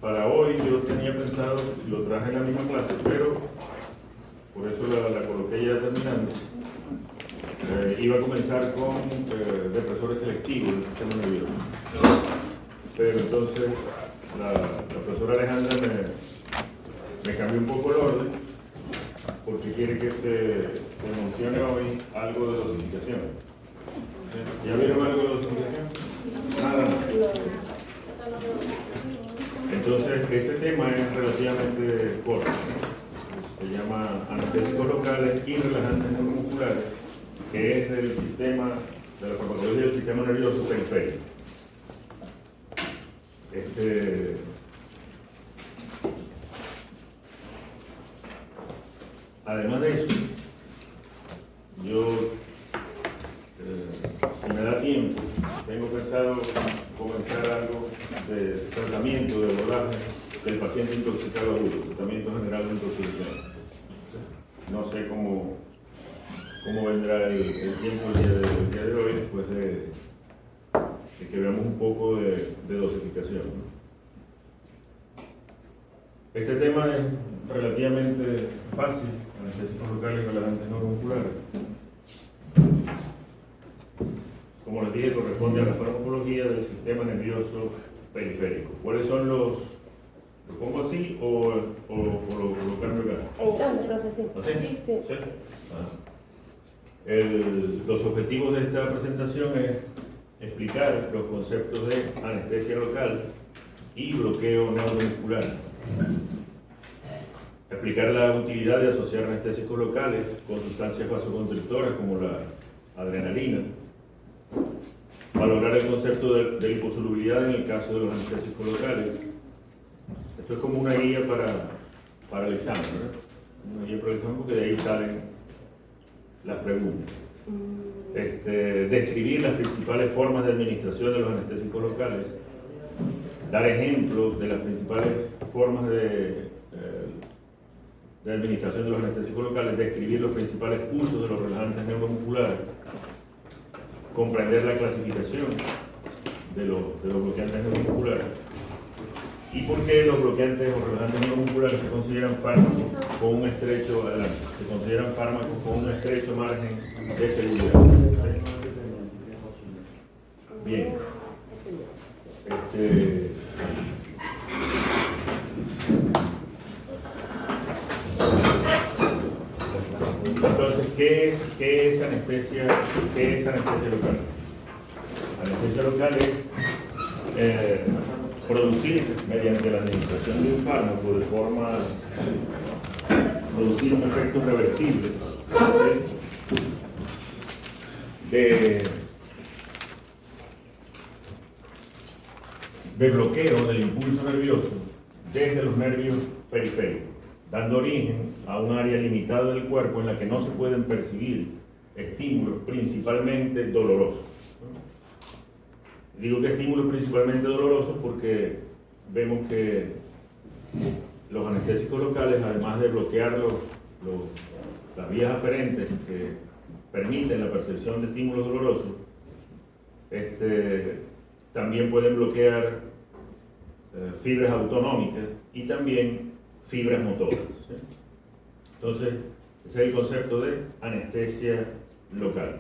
Para hoy yo tenía pensado, lo traje en la misma clase, pero por eso la coloqué ya terminando. Iba a comenzar con depresores selectivos del sistema nervioso. Pero entonces la profesora Alejandra me cambió un poco el orden porque quiere que se mencione hoy algo de dosificación. ¿Ya vieron algo de dosificación? Nada más. Entonces, este tema es relativamente corto. Se llama anestésicos locales y relajantes neuromusculares, que es del sistema, de la farmacología del sistema nervioso periférico. Además de eso, yo, si me da tiempo, tengo pensado comenzar algo de tratamiento, de abordaje del paciente intoxicado agudo, tratamiento general de intoxicación. No sé cómo vendrá el tiempo el día de hoy, después de que veamos un poco de dosificación, ¿no? Este tema es relativamente fácil, anestésicos locales y relajantes neuromusculares. Como les dije, corresponde a la farmacología del sistema nervioso periférico. ¿Cuáles son los pongo así o lo cambio acá? Entrando, profe, ¿Así? Sí. ¿Sí? Los objetivos de esta presentación es explicar los conceptos de anestesia local y bloqueo neuromuscular. Explicar la utilidad de asociar anestésicos locales con sustancias vasoconstrictoras como la adrenalina. Valorar el concepto de liposolubilidad en el caso de los anestésicos locales. Esto es como una guía para el examen, ¿verdad? Una guía para el examen porque de ahí salen las preguntas. Describir las principales formas de administración de los anestésicos locales. Dar ejemplos de las principales formas de administración de los anestésicos locales. Describir los principales usos de los relajantes neuromusculares. Comprender la clasificación de los bloqueantes neuromusculares. ¿Y por qué los bloqueantes o relajantes neuromusculares se consideran fármacos con un estrecho margen de seguridad? Bien. Entonces, ¿qué es anestesia local? Anestesia local es producir, mediante la administración de un fármaco, producir un efecto reversible, de bloqueo del impulso nervioso desde los nervios periféricos, dando origen a un área limitada del cuerpo en la que no se pueden percibir estímulos principalmente dolorosos. Digo que estímulos principalmente dolorosos porque vemos que los anestésicos locales, además de bloquear las vías aferentes que permiten la percepción de estímulos dolorosos, también pueden bloquear fibras autonómicas y también fibras motoras, ¿sí? Entonces, ese es el concepto de anestesia local.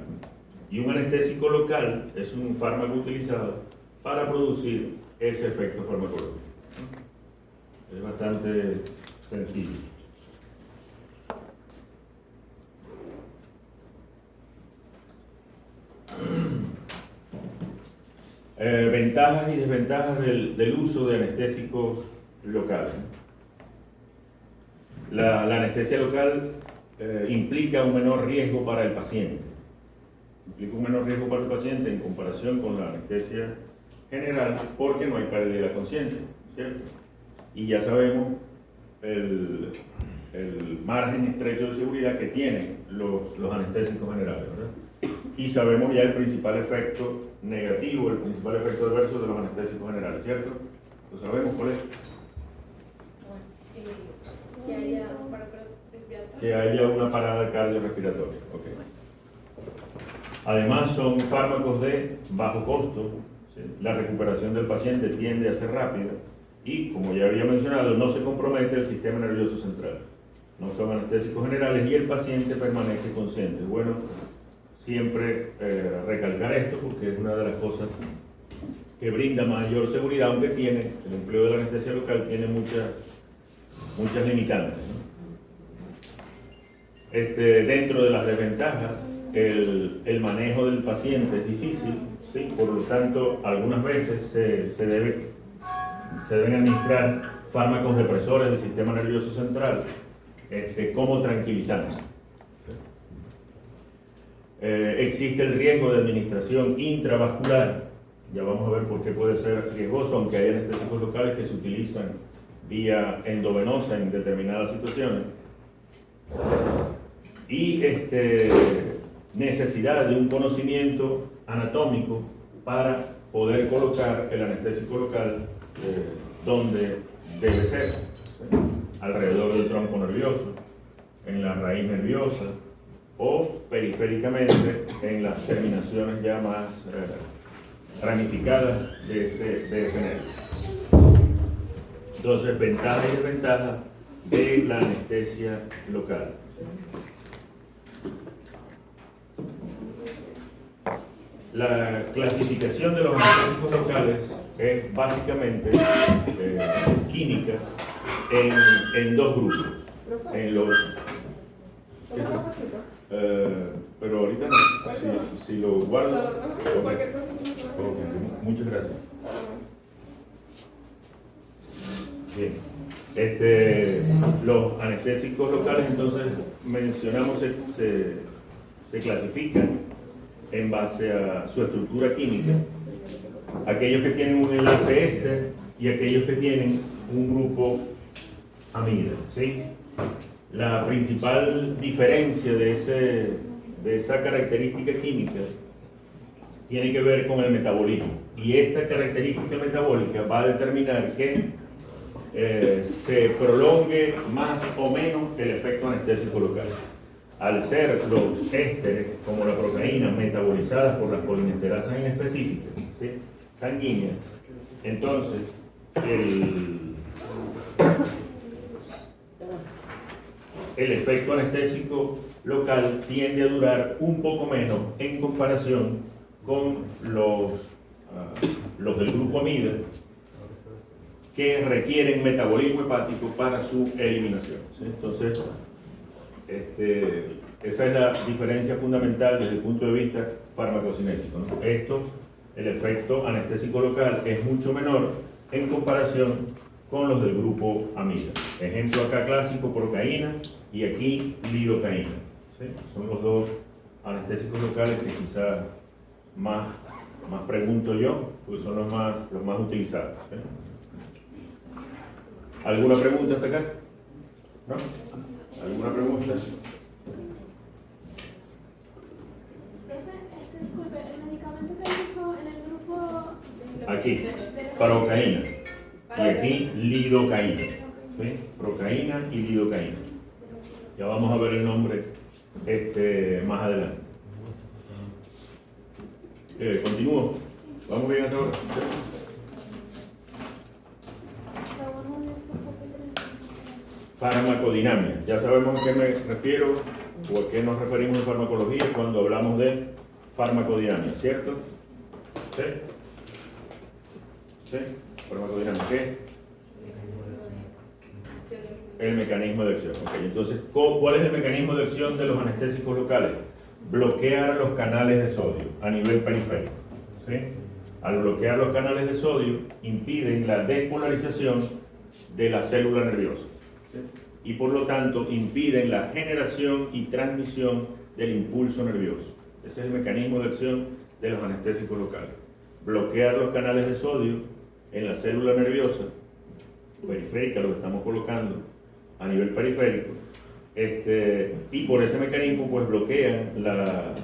Y un anestésico local es un fármaco utilizado para producir ese efecto farmacológico. Es bastante sencillo. Ventajas y desventajas del uso de anestésicos locales. La anestesia local implica un menor riesgo para el paciente. Implica un menor riesgo para el paciente en comparación con la anestesia general porque no hay pérdida de conciencia, ¿cierto? Y ya sabemos el margen estrecho de seguridad que tienen los anestésicos generales, ¿verdad? Y sabemos ya el principal efecto negativo, el principal efecto adverso de los anestésicos generales, ¿cierto? ¿Lo sabemos cuál es? Que haya una parada cardiorrespiratoria. Okay. Además son fármacos de bajo costo, ¿sí? La recuperación del paciente tiende a ser rápida y, como ya había mencionado, no se compromete el sistema nervioso central. No son anestésicos generales y el paciente permanece consciente. Es bueno siempre recalcar esto porque es una de las cosas que brinda mayor seguridad, aunque tiene, el empleo de la anestesia local tiene muchas limitantes, ¿no? Dentro de las desventajas, el manejo del paciente es difícil, ¿sí? Por lo tanto, algunas veces se deben administrar fármacos depresores del sistema nervioso central como tranquilizantes. Existe el riesgo de administración intravascular. Ya vamos a ver por qué puede ser riesgoso, aunque hay anestésicos locales que se utilizan vía endovenosa en determinadas situaciones. Y necesidad de un conocimiento anatómico para poder colocar el anestésico local donde debe ser, ¿sí? Alrededor del tronco nervioso, en la raíz nerviosa o periféricamente en las terminaciones ya más ramificadas de ese nervio. Entonces, ventajas y desventajas de la anestesia local. La clasificación de los anestésicos locales es básicamente química en dos grupos. En los, pero ahorita no, si lo guardo. Okay. Muchas gracias. Bien. Los anestésicos locales, entonces, mencionamos, se clasifican en base a su estructura química. Aquellos que tienen un enlace éster y aquellos que tienen un grupo amida, ¿sí? La principal diferencia de esa característica química tiene que ver con el metabolismo. Y esta característica metabólica va a determinar que se prolongue más o menos el efecto anestésico local. Al ser los ésteres, como la proteína, metabolizadas por las polinesterasas inespecíficas, ¿sí? Sanguíneas, entonces el efecto anestésico local tiende a durar un poco menos en comparación con los del grupo amida, que requieren metabolismo hepático para su eliminación, ¿sí? Entonces, esa es la diferencia fundamental desde el punto de vista farmacocinético, ¿no? El efecto anestésico local es mucho menor en comparación con los del grupo amida. Ejemplo acá clásico, procaína, y aquí lidocaína, ¿sí? Son los dos anestésicos locales que quizás más pregunto yo, porque son los más utilizados, ¿sí? ¿Alguna pregunta hasta acá? ¿No? ¿Alguna pregunta? Disculpe, el medicamento que dijo en el grupo... Aquí, procaína. Y aquí lidocaína. ¿Sí? Procaína y lidocaína. Ya vamos a ver el nombre más adelante. Continúo. ¿Vamos bien hasta ahora? Farmacodinamia. Ya sabemos a qué me refiero o a qué nos referimos en farmacología cuando hablamos de farmacodinamia, ¿cierto? ¿Sí? ¿Sí? Farmacodinamia, ¿qué? El mecanismo de acción. Okay. Entonces, ¿cuál es el mecanismo de acción de los anestésicos locales? Bloquear los canales de sodio a nivel periférico, ¿sí? Al bloquear los canales de sodio, impiden la despolarización de la célula nerviosa, ¿sí? Y por lo tanto impiden la generación y transmisión del impulso nervioso. Ese es el mecanismo de acción de los anestésicos locales. Bloquear los canales de sodio en la célula nerviosa periférica, lo que estamos colocando a nivel periférico, y por ese mecanismo pues bloquean la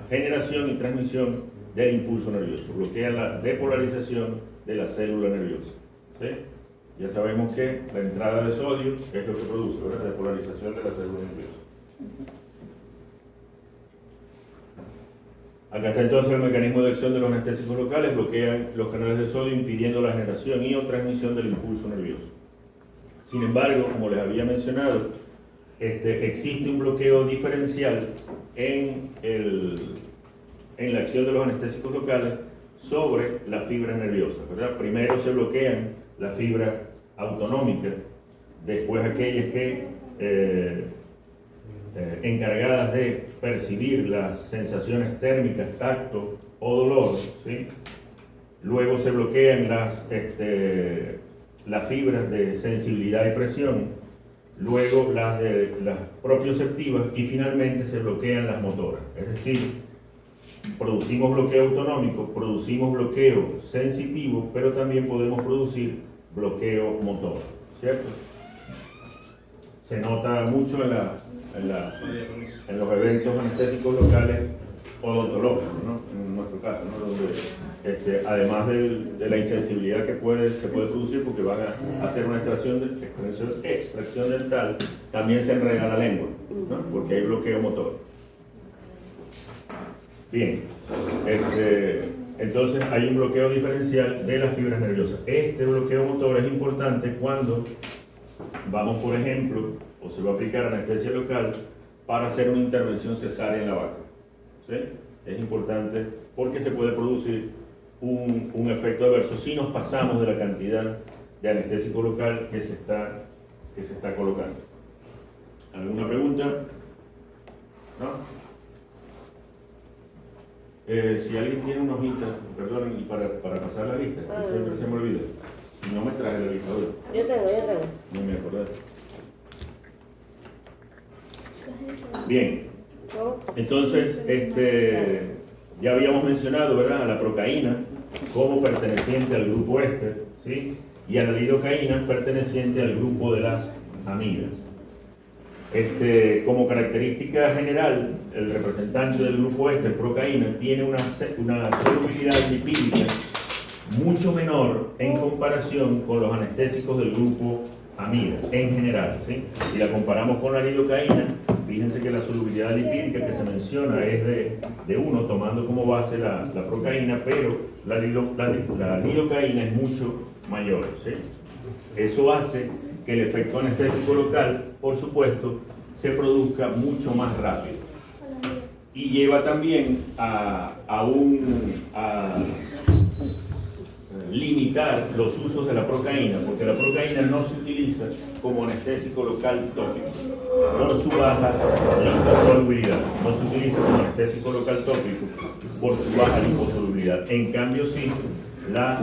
generación y transmisión del impulso nervioso, bloquean la depolarización de la célula nerviosa, ¿sí? Ya sabemos que la entrada de sodio es lo que produce, ¿verdad? La depolarización de la célula nerviosa. Acá está entonces el mecanismo de acción de los anestésicos locales, bloquean los canales de sodio impidiendo la generación y o transmisión del impulso nervioso. Sin embargo, como les había mencionado, existe un bloqueo diferencial en la acción de los anestésicos locales sobre las fibras nerviosas, ¿verdad? Primero se bloquean las fibras autonómicas, después aquellas que encargadas de percibir las sensaciones térmicas, tacto o dolor, ¿sí? Luego se bloquean las fibras de sensibilidad y presión, luego las propioceptivas y finalmente se bloquean las motoras. Es decir, producimos bloqueo autonómico, producimos bloqueo sensitivo, pero también podemos producir bloqueo motor, ¿cierto? Se nota mucho en los eventos anestésicos locales odontológicos, ¿no? En nuestro caso, ¿no? Donde además de la insensibilidad que se puede producir porque van a hacer una extracción dental, también se enreda la lengua, ¿no? Porque hay bloqueo motor. Bien, entonces hay un bloqueo diferencial de las fibras nerviosas. Este bloqueo motor es importante cuando vamos, por ejemplo, o se va a aplicar anestesia local para hacer una intervención cesárea en la vaca, ¿sí? Es importante porque se puede producir un efecto adverso si nos pasamos de la cantidad de anestésico local que se está colocando. ¿Alguna pregunta? ¿No? Si alguien tiene una hojita, perdonen, y para pasar la lista, que siempre se me olvida. No me traje la lista hoy. Yo tengo. No me acordé. Bien, entonces ya habíamos mencionado, ¿verdad?, a la procaína como perteneciente al grupo ¿sí? Y a la lidocaína perteneciente al grupo de las amidas. Como característica general, el representante del grupo el procaína, tiene una solubilidad lipídica mucho menor en comparación con los anestésicos del grupo amida, en general, ¿sí? Si la comparamos con la lidocaína, fíjense que la solubilidad lipídica que se menciona es de 1, tomando como base la procaína, pero la lidocaína es mucho mayor, ¿sí? Eso hace que el efecto anestésico local, por supuesto, se produzca mucho más rápido. Y lleva también a limitar los usos de la procaína, porque la procaína no se utiliza como anestésico local tópico por su baja liposolubilidad. No se utiliza como anestésico local tópico por su baja liposolubilidad. En cambio, sí, la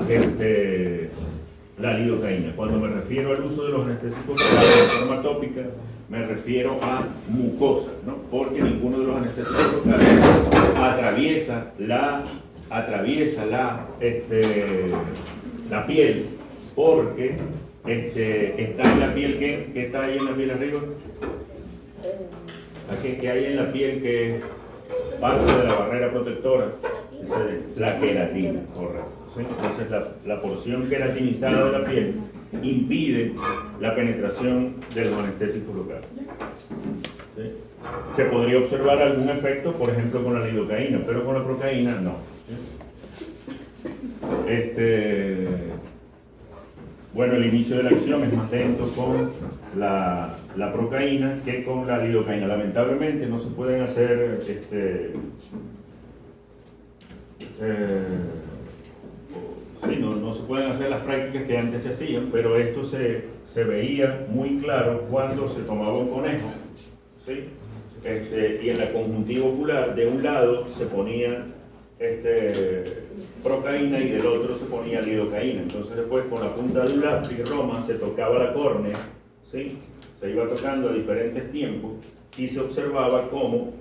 lidocaína. Cuando me refiero al uso de los anestésicos locales de forma tópica, me refiero a mucosa, ¿no? Porque ninguno de los anestésicos locales atraviesa la piel, porque está en la piel que está ahí en la piel arriba. Así que hay en la piel que es parte de la barrera protectora, la queratina, correcto. ¿Sí? Entonces la porción queratinizada de la piel impide la penetración de los anestésicos locales. ¿Sí? Se podría observar algún efecto, por ejemplo, con la lidocaína, pero con la procaína no. Bueno, el inicio de la acción es más lento con la procaína que con la lidocaína. Lamentablemente no se pueden hacer no se pueden hacer las prácticas que antes se hacían, pero esto se veía muy claro cuando se tomaba un conejo, ¿sí? Y en la conjuntiva ocular de un lado se ponía procaína y del otro se ponía lidocaína. Entonces después con la punta de un lápiz Roma se tocaba la córnea, ¿sí? Se iba tocando a diferentes tiempos y se observaba cómo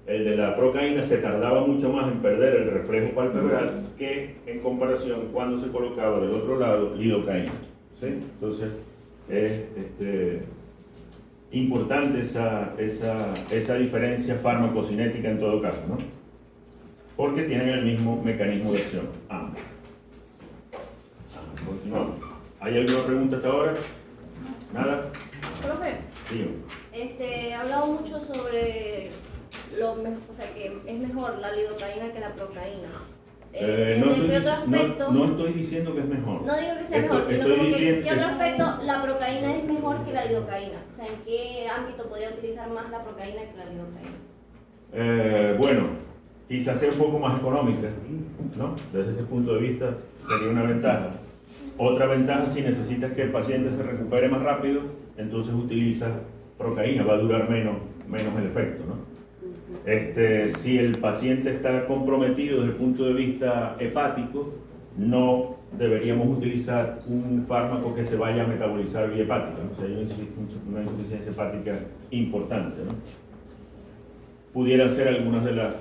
el de la procaína se tardaba mucho más en perder el reflejo palpebral que en comparación cuando se colocaba del otro lado lidocaína, ¿sí? Entonces es importante esa diferencia farmacocinética en todo caso, ¿no? Porque tienen el mismo mecanismo de acción, ambos. Continuamos. ¿Hay alguna pregunta hasta ahora? ¿Nada? Profe, Sí. he hablado mucho sobre o sea, que es mejor la lidocaína que la procaína. No estoy diciendo que es mejor. No digo que sea mejor, sino como que ¿qué otro aspecto la procaína es mejor que la lidocaína? O sea, ¿en qué ámbito podría utilizar más la procaína que la lidocaína? Bueno, quizás sea un poco más económica, ¿no? Desde ese punto de vista sería una ventaja. Otra ventaja, si necesitas que el paciente se recupere más rápido, entonces utiliza procaína, va a durar menos el efecto, ¿no? Si el paciente está comprometido desde el punto de vista hepático, no deberíamos utilizar un fármaco que se vaya a metabolizar vía hepática, ¿no? O sea, hay una insuficiencia hepática importante, ¿no? Pudieran ser algunas de las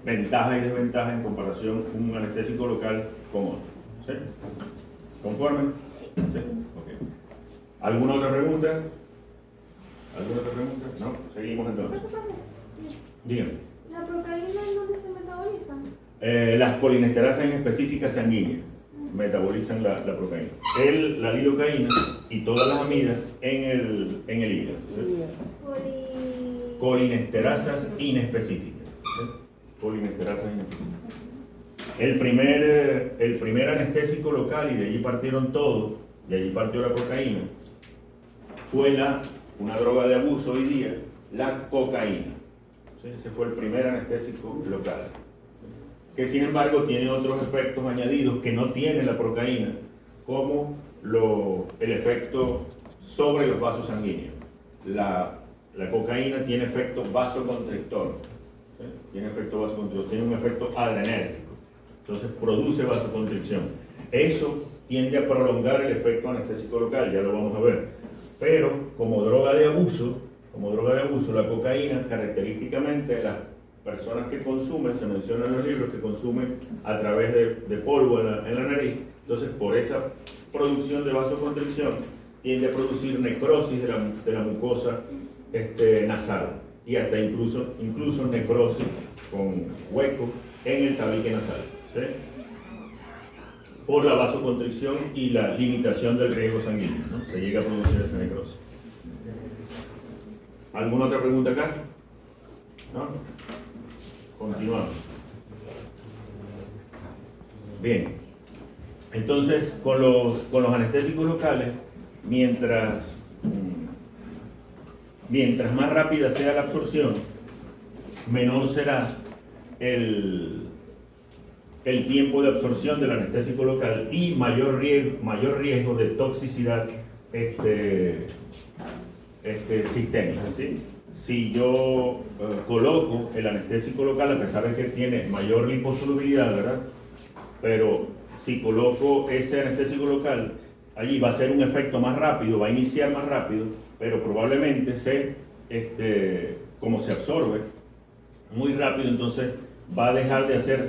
ventajas y desventajas en comparación con un anestésico local con otro. ¿Sí? ¿Conforme? Sí. Okay. ¿Alguna otra pregunta? ¿Alguna otra pregunta? No, seguimos entonces. Dígame. ¿La procaína en dónde se metaboliza? Las colinesterasas en específica sanguíneas metabolizan la procaína. La lidocaína y todas las amidas en el hígado. ¿Sí? Colinesterasas inespecíficas. ¿Sí? Colinesterasas inespecíficas. El primer anestésico local, y de allí partieron todos, de allí partió la procaína, fue una droga de abuso hoy día, la cocaína. ¿Sí? Ese fue el primer anestésico local, que sin embargo tiene otros efectos añadidos que no tiene la procaína, como el efecto sobre los vasos sanguíneos. La cocaína tiene efecto vasoconstrictor, ¿sí? Tiene un efecto adrenérgico, entonces produce vasoconstricción. Eso tiende a prolongar el efecto anestésico local, ya lo vamos a ver. Pero como droga de abuso, la cocaína, característicamente las personas que consumen, se menciona en los libros, que consumen a través de polvo en la nariz, entonces por esa producción de vasoconstricción tiende a producir necrosis de la mucosa nasal y hasta incluso necrosis con huecos en el tabique nasal, ¿sí? Por la vasoconstricción y la limitación del riego sanguíneo, ¿no? Se llega a producir esa necrosis. ¿Alguna otra pregunta acá? ¿No? Continuamos. Bien. Entonces, con los anestésicos locales, mientras más rápida sea la absorción, menor será el tiempo de absorción del anestésico local y mayor riesgo de toxicidad sistémica, ¿sí? Si yo coloco el anestésico local, a pesar de que tiene mayor liposolubilidad, ¿verdad? Pero si coloco ese anestésico local, allí va a ser un efecto más rápido, va a iniciar más rápido, pero probablemente como se absorbe muy rápido, entonces va a dejar de hacer el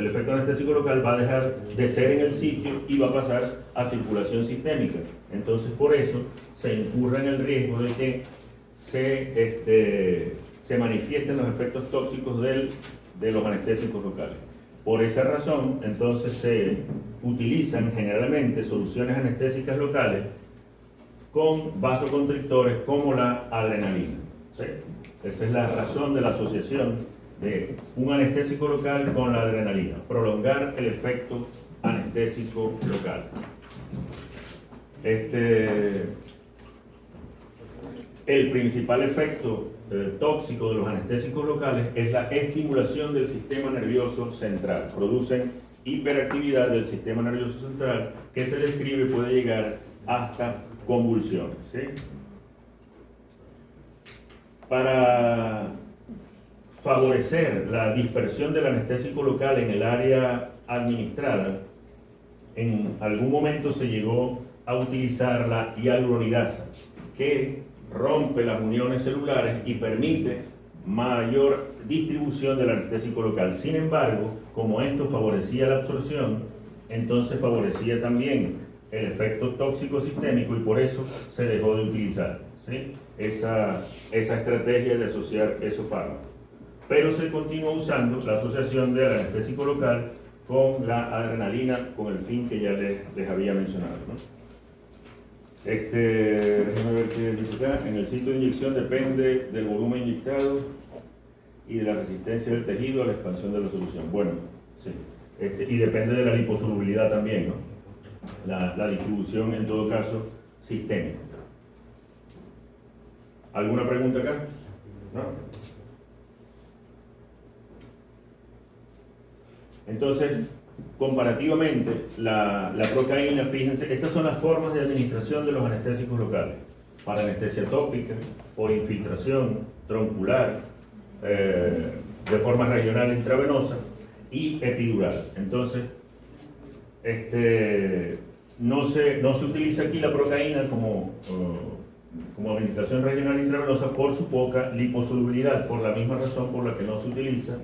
efecto anestésico local va a dejar de ser en el sitio y va a pasar a circulación sistémica. Entonces por eso se incurre en el riesgo de que se manifiesten los efectos tóxicos de los anestésicos locales. Por esa razón, entonces se utilizan generalmente soluciones anestésicas locales con vasoconstrictores como la adrenalina, ¿sí? Esa es la razón de la asociación de un anestésico local con la adrenalina, prolongar el efecto anestésico local. El principal efecto tóxico de los anestésicos locales es la estimulación del sistema nervioso central. Producen hiperactividad del sistema nervioso central que se describe puede llegar hasta convulsiones, ¿sí? Para favorecer la dispersión del anestésico local en el área administrada, en algún momento se llegó a utilizar la hialuronidasa, que rompe las uniones celulares y permite mayor distribución del anestésico local. Sin embargo, como esto favorecía la absorción, entonces favorecía también el efecto tóxico sistémico y por eso se dejó de utilizar, ¿sí? esa estrategia de asociar esos fármacos. Pero se continúa usando la asociación del anestésico local con la adrenalina con el fin que ya les había mencionado, ¿no? Déjame ver qué dice acá. En el sitio de inyección depende del volumen inyectado y de la resistencia del tejido a la expansión de la solución. Bueno, sí. Y depende de la liposolubilidad también, ¿no? La distribución, en todo caso, sistémica. ¿Alguna pregunta acá? ¿No? Entonces, comparativamente, la procaína, fíjense, estas son las formas de administración de los anestésicos locales. Para anestesia tópica, por infiltración, troncular, de forma regional intravenosa y epidural. Entonces, no se utiliza aquí la procaína como administración regional intravenosa por su poca liposolubilidad, por la misma razón por la que no se utiliza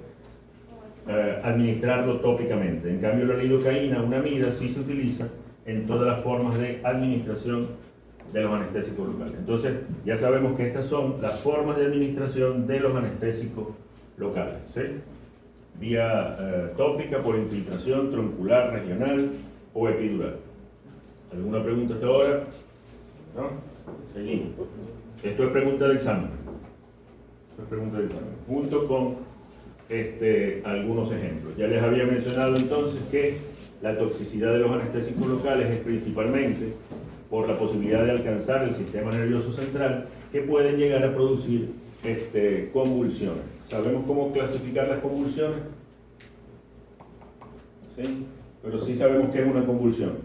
administrarlo tópicamente. En cambio, la lidocaína, una amida, sí se utiliza en todas las formas de administración de los anestésicos locales. Entonces, ya sabemos que estas son las formas de administración de los anestésicos locales, ¿sí? Vía tópica, por infiltración, troncular, regional o epidural. ¿Alguna pregunta hasta ahora? ¿No? Seguimos. Esto es pregunta de examen. Esto es pregunta de examen. Junto con algunos ejemplos. Ya les había mencionado entonces que la toxicidad de los anestésicos locales es principalmente por la posibilidad de alcanzar el sistema nervioso central, que pueden llegar a producir convulsiones. ¿Sabemos cómo clasificar las convulsiones? ¿Sí? Pero sí sabemos qué es una convulsión.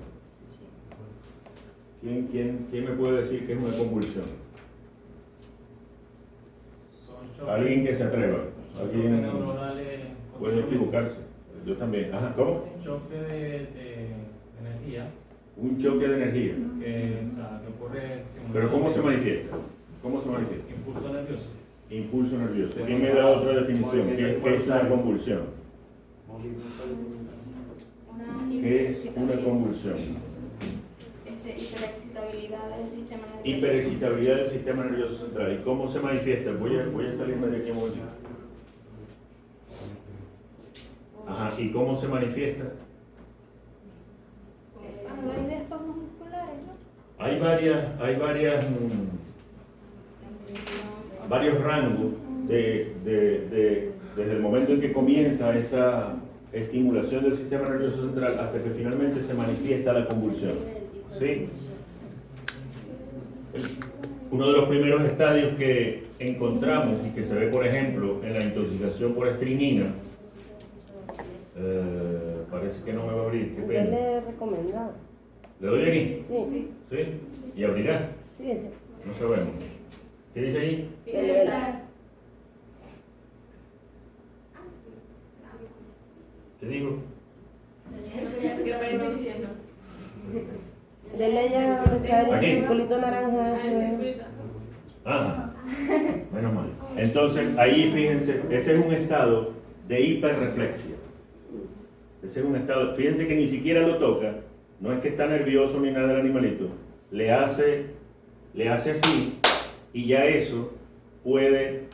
¿Quién me puede decir qué es una convulsión? Alguien que se atreva. Alguien puede equivocarse. Yo también. Ajá, ¿cómo? Un choque de energía. Un choque de energía. Que ocurre. ¿Pero cómo se manifiesta? ¿Cómo se manifiesta? Impulso nervioso. Impulso nervioso. ¿Quién me da otra definición? ¿Qué es una convulsión? ¿Qué es una convulsión? Hiperexcitabilidad del sistema nervioso. Hiperexcitabilidad del sistema nervioso central. ¿Y cómo se manifiesta? Voy a salirme de aquí un momentito. Ajá, ¿y cómo se manifiesta? Hay de espasmos musculares, ¿no? Hay varios rangos desde el momento en que comienza esa estimulación del sistema nervioso central hasta que finalmente se manifiesta la convulsión. ¿Sí? Uno de los primeros estadios que encontramos y que se ve, por ejemplo, en la intoxicación por estrinina, parece que no me va a abrir, qué pena. Le he recomendado. ¿Le doy aquí? Sí. ¿Sí? ¿Y abrirá? Sí, sí. No sabemos. ¿Qué dice ahí? ¿Qué dijo? De leña, Aquí. el circulito naranja. Ajá. Menos mal. Entonces, ahí fíjense, ese es un estado de hiperreflexia. Ese es un estado, fíjense que ni siquiera lo toca, no es que está nervioso ni nada el animalito, le hace así y ya eso puede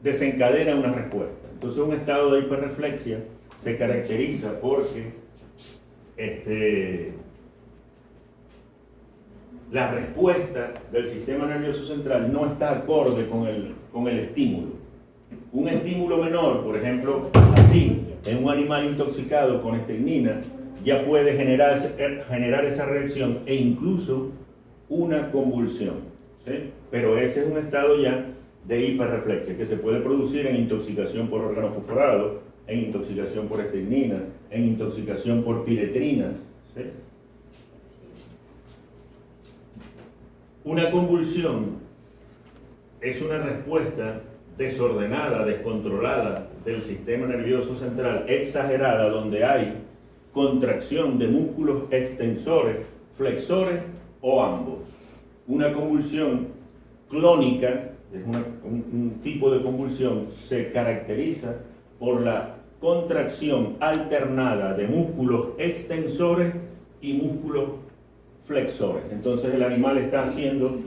desencadenar una respuesta. Entonces, un estado de hiperreflexia se caracteriza porque la respuesta del sistema nervioso central no está acorde con el estímulo. Un estímulo menor, por ejemplo, así, en un animal intoxicado con estrinina, ya puede generar esa reacción e incluso una convulsión, ¿sí? Pero ese es un estado ya de hiperreflexia que se puede producir en intoxicación por órgano fosforado, en intoxicación por estrinina, en intoxicación por piretrinas, ¿sí? Una convulsión es una respuesta desordenada, descontrolada del sistema nervioso central, exagerada, donde hay contracción de músculos extensores, flexores o ambos. Una convulsión clónica, es un tipo de convulsión, se caracteriza por la contracción alternada de músculos extensores y músculos flexores. Entonces el animal está haciendo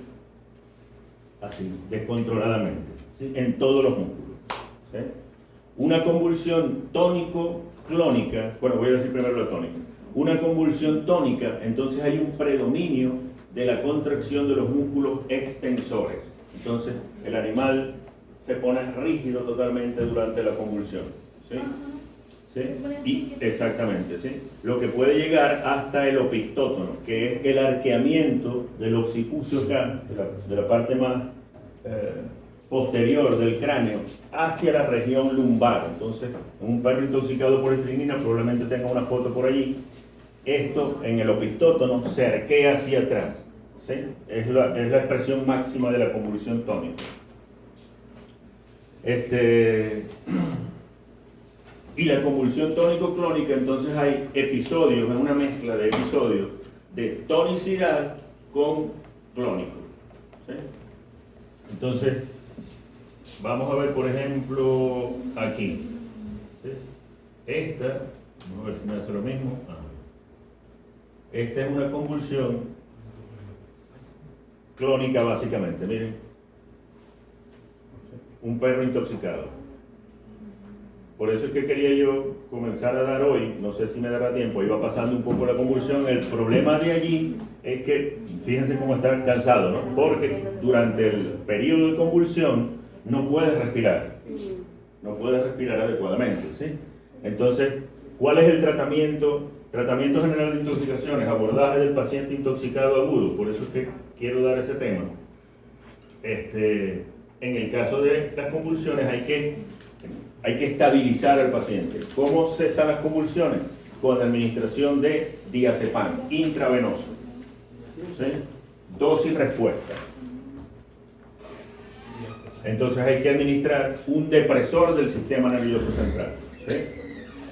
así, descontroladamente, ¿sí? En todos los músculos, ¿sí? Una convulsión tónico-clónica, bueno, voy a decir primero la tónica. Una convulsión tónica, entonces hay un predominio de la contracción de los músculos extensores. Entonces, el animal se pone rígido totalmente durante la convulsión. ¿Sí? ¿Sí? Y, exactamente, ¿sí? Lo que puede llegar hasta el opistótono, que es el arqueamiento del occipucio acá, de la parte más posterior del cráneo, hacia la región lumbar. Entonces, un perro intoxicado por estricnina probablemente tenga una foto por allí. Esto en el opistótono se arquea hacia atrás. ¿Sí? Es la expresión máxima de la convulsión tónica. Y la convulsión tónico-clónica, entonces hay episodios, es una mezcla de episodios de tonicidad con clónico. ¿Sí? Entonces, vamos a ver, por ejemplo, aquí. ¿Sí? Esta, vamos a ver si me hace lo mismo. Esta es una convulsión clónica, básicamente. Miren, un perro intoxicado. Por eso es que quería yo comenzar a dar hoy, no sé si me dará tiempo, iba pasando un poco la convulsión. El problema de allí es que, fíjense cómo está cansado, ¿no? Porque durante el periodo de convulsión no puede respirar, no puede respirar adecuadamente, ¿sí? Entonces, ¿cuál es el tratamiento? Tratamiento general de intoxicaciones, abordaje del paciente intoxicado agudo, por eso es que quiero dar ese tema. En el caso de las convulsiones hay que estabilizar al paciente. ¿Cómo cesan las convulsiones? Con la administración de diazepam intravenoso. ¿Sí? Dosis respuesta. Entonces hay que administrar un depresor del sistema nervioso central. ¿Sí?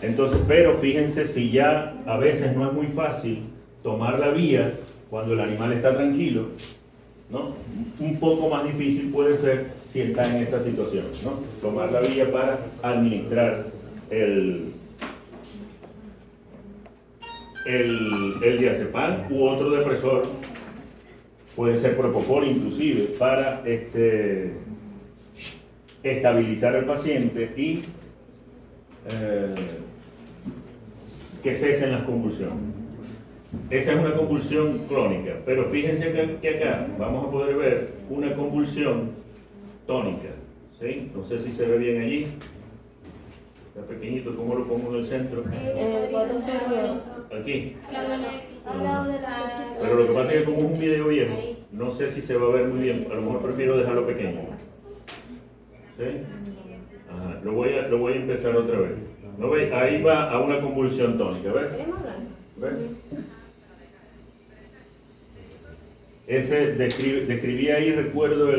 Entonces, pero fíjense, si ya a veces no es muy fácil tomar la vía cuando el animal está tranquilo, ¿no? Un poco más difícil puede ser si está en esa situación, ¿no? Tomar la vía para administrar el diazepam u otro depresor, puede ser propofol inclusive, para estabilizar al paciente y que cesen las convulsiones. Esa es una convulsión clónica, pero fíjense que acá vamos a poder ver una convulsión tónica. ¿Sí? No sé si se ve bien allí. Está pequeñito, ¿cómo lo pongo en el centro? Aquí. Al lado de la cochita. Pero lo que pasa es que como es un video viejo, no sé si se va a ver muy bien. A lo mejor prefiero dejarlo pequeño. ¿Sí? Ajá. Lo voy a empezar otra vez. ¿No veis? Ahí va a una convulsión tónica. ¿Ves? ¿Ves? Describí ahí, recuerdo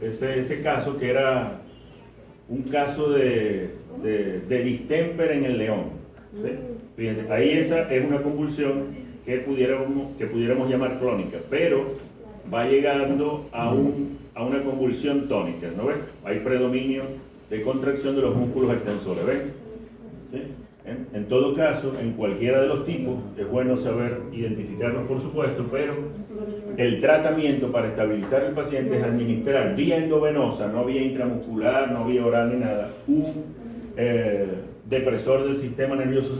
ese caso que era un caso de distemper en el león. ¿Sí? Fíjense, ahí esa es una convulsión que pudiéramos llamar clónica, pero va llegando a una convulsión tónica, ¿no ves? Hay predominio de contracción de los músculos extensores, ¿ven? ¿Sí? En todo caso, en cualquiera de los tipos, es bueno saber identificarlos, por supuesto, pero el tratamiento para estabilizar al paciente es administrar vía endovenosa, no vía intramuscular, no vía oral ni nada, un depresor del sistema nervioso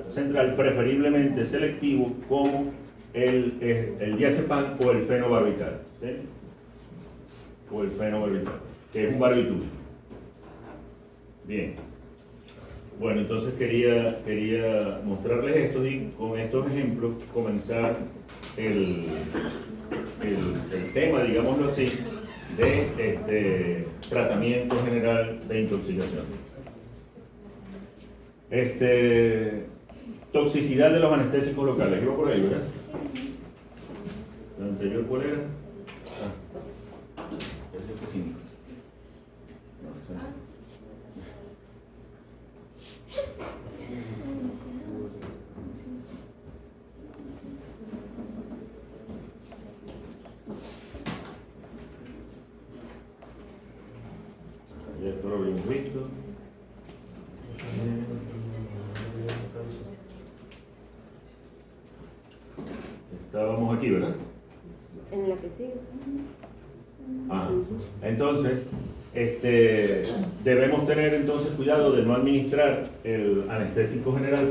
central, preferiblemente selectivo, como el diazepam o el fenobarbital, ¿sí? O el fenobarbital, que es un barbituril. Bien. Bueno, entonces quería mostrarles esto y con estos ejemplos comenzar el tema, digámoslo así, de tratamiento general de intoxicación. Toxicidad de los anestésicos locales. Iba por ahí, ¿verdad? ¿La anterior cuál era? Ese pequeño. No sé. Ya esto lo habíamos visto. Estábamos aquí, ¿verdad? En la que sigue. Entonces, debemos tener entonces cuidado de no administrar el anestésico general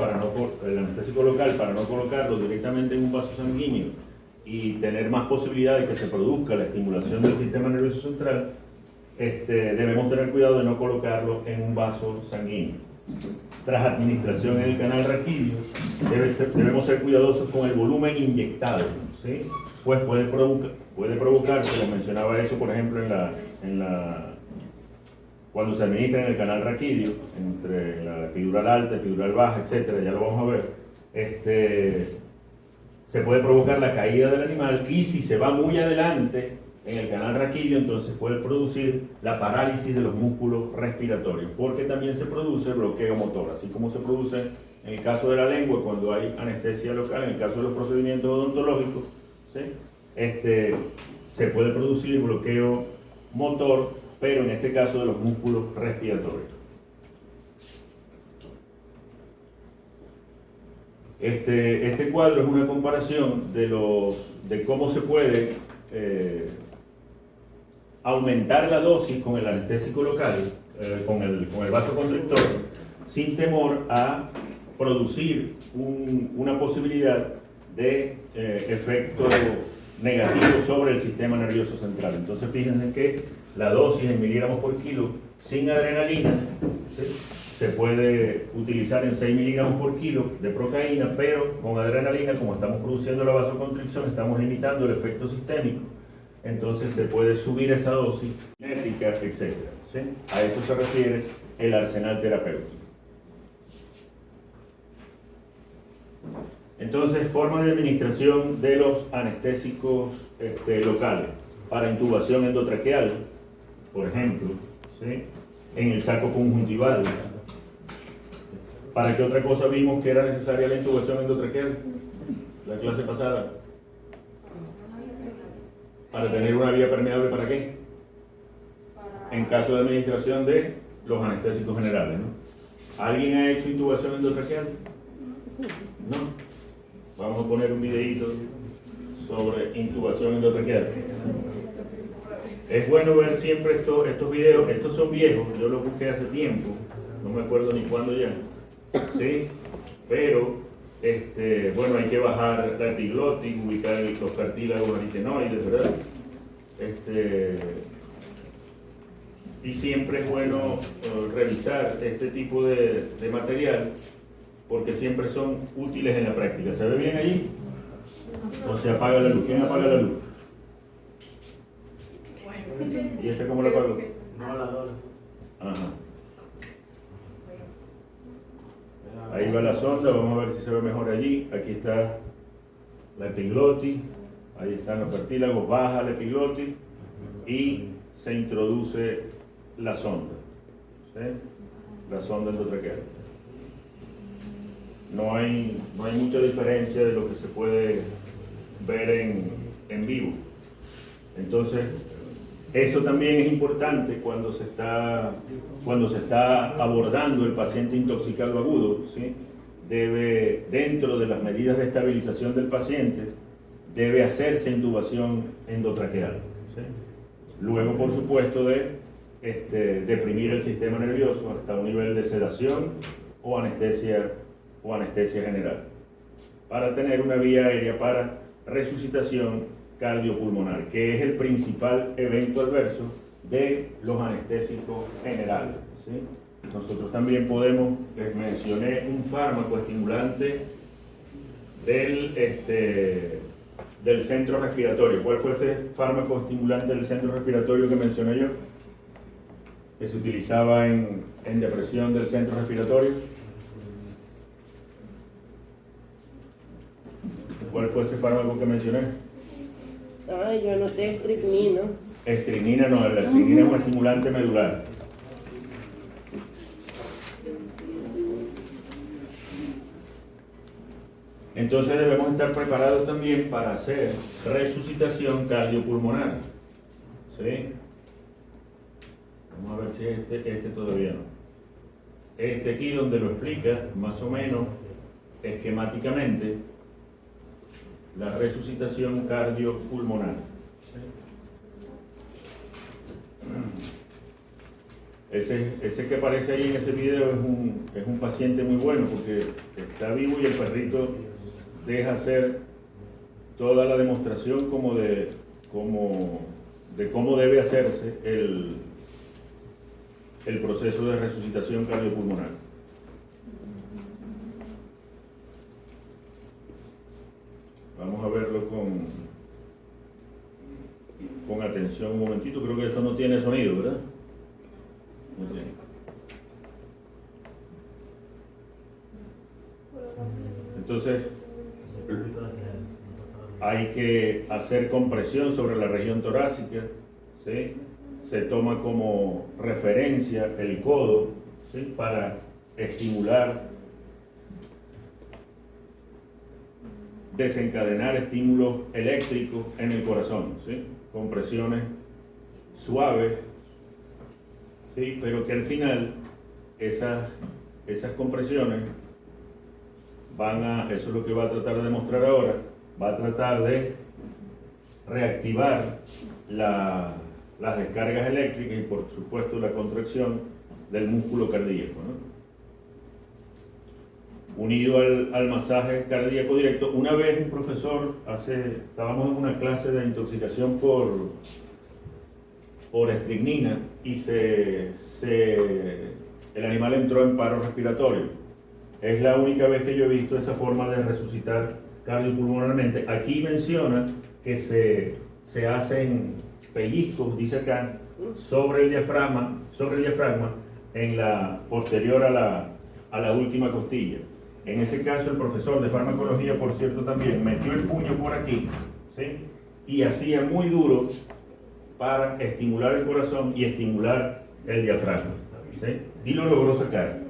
el anestésico local para no colocarlo directamente en un vaso sanguíneo y tener más posibilidad de que se produzca la estimulación del sistema nervioso central, debemos tener cuidado de no colocarlo en un vaso sanguíneo. Tras administración en el canal raquídeo, debemos ser cuidadosos con el volumen inyectado, ¿sí? Pues puede provocar, como mencionaba eso, por ejemplo, cuando se administra en el canal raquídeo, entre la epidural alta, epidural baja, etcétera, ya lo vamos a ver, se puede provocar la caída del animal, y si se va muy adelante en el canal raquídeo, entonces puede producir la parálisis de los músculos respiratorios, porque también se produce bloqueo motor, así como se produce en el caso de la lengua cuando hay anestesia local, en el caso de los procedimientos odontológicos, ¿sí? Se puede producir bloqueo motor, pero en este caso de los músculos respiratorios. Este cuadro es una comparación de cómo se puede aumentar la dosis con el anestésico local, con el vasoconstrictor, sin temor a producir una posibilidad de efecto negativo sobre el sistema nervioso central. Entonces fíjense que la dosis en miligramos por kilo sin adrenalina, ¿sí?, se puede utilizar en 6 miligramos por kilo de procaína, pero con adrenalina, como estamos produciendo la vasoconstricción, estamos limitando el efecto sistémico. Entonces se puede subir esa dosis cinética, etc. ¿Sí? A eso se refiere el arsenal terapéutico. Entonces, forma de administración de los anestésicos locales para intubación endotraqueal, por ejemplo, ¿sí?, en el saco conjuntival. ¿Para qué otra cosa vimos que era necesaria la intubación endotraqueal? La clase pasada. Para tener una vía permeable, ¿para qué? En caso de administración de los anestésicos generales, ¿no? ¿Alguien ha hecho intubación endotraqueal? No. Vamos a poner un videíto sobre intubación endotraqueal. Es bueno ver siempre estos videos. Estos son viejos, yo los busqué hace tiempo, no me acuerdo ni cuándo ya, ¿sí? Pero bueno, hay que bajar la epiglotis, ubicar los cartílagos aritenoides, ¿verdad? Y siempre es bueno revisar este tipo de material, porque siempre son útiles en la práctica. ¿Se ve bien allí? ¿O se apaga la luz? ¿Quién apaga la luz? ¿Y cómo la apago? No, la dona. Ajá. Ahí va la sonda, vamos a ver si se ve mejor allí. Aquí está la epiglotis, ahí están los cartílagos, baja la epiglotis y se introduce la sonda, ¿sí?, la sonda endotraqueal. No hay mucha diferencia de lo que se puede ver en vivo. Entonces, eso también es importante cuando se está abordando el paciente intoxicado agudo, ¿sí? Dentro de las medidas de estabilización del paciente, debe hacerse intubación endotraqueal, ¿sí? Luego, por supuesto, de deprimir el sistema nervioso hasta un nivel de sedación o anestesia general, para tener una vía aérea para resucitación cardiopulmonar, que es el principal evento adverso de los anestésicos generales, ¿sí? Nosotros también podemos, les mencioné un fármaco estimulante del centro respiratorio. ¿Cuál fue ese fármaco estimulante del centro respiratorio que mencioné yo? Que se utilizaba en depresión del centro respiratorio. ¿Cuál fue ese fármaco que mencioné? Ay, yo anoté estricnina. Estrinina no, la estrinina es un estimulante medular. Entonces debemos estar preparados también para hacer resucitación cardiopulmonar, ¿sí? Vamos a ver si este todavía no. Aquí donde lo explica, más o menos, esquemáticamente, la resucitación cardiopulmonar. Ese que aparece ahí en ese video es un paciente muy bueno porque está vivo y el perrito deja hacer toda la demostración de cómo debe hacerse el proceso de resucitación cardiopulmonar. Vamos a verlo con atención un momentito. Creo que esto no tiene sonido, ¿verdad? No tiene. Entonces, hay que hacer compresión sobre la región torácica, ¿sí? Se toma como referencia el codo, ¿sí? Para estimular, desencadenar estímulos eléctricos en el corazón, ¿sí? Compresiones suaves, ¿sí? Pero que al final esas compresiones eso es lo que va a tratar de demostrar ahora, va a tratar de reactivar las descargas eléctricas y por supuesto la contracción del músculo cardíaco, ¿no? Unido al masaje cardíaco directo. Una vez un profesor, estábamos en una clase de intoxicación por estricnina y el animal entró en paro respiratorio. Es la única vez que yo he visto esa forma de resucitar cardiopulmonarmente. Aquí menciona que se hacen pellizcos, dice acá, sobre el diafragma en la posterior a la última costilla. En ese caso el profesor de farmacología, por cierto, también metió el puño por aquí, ¿sí? Y hacía muy duro para estimular el corazón y estimular el diafragma, ¿sí? Y lo logró sacar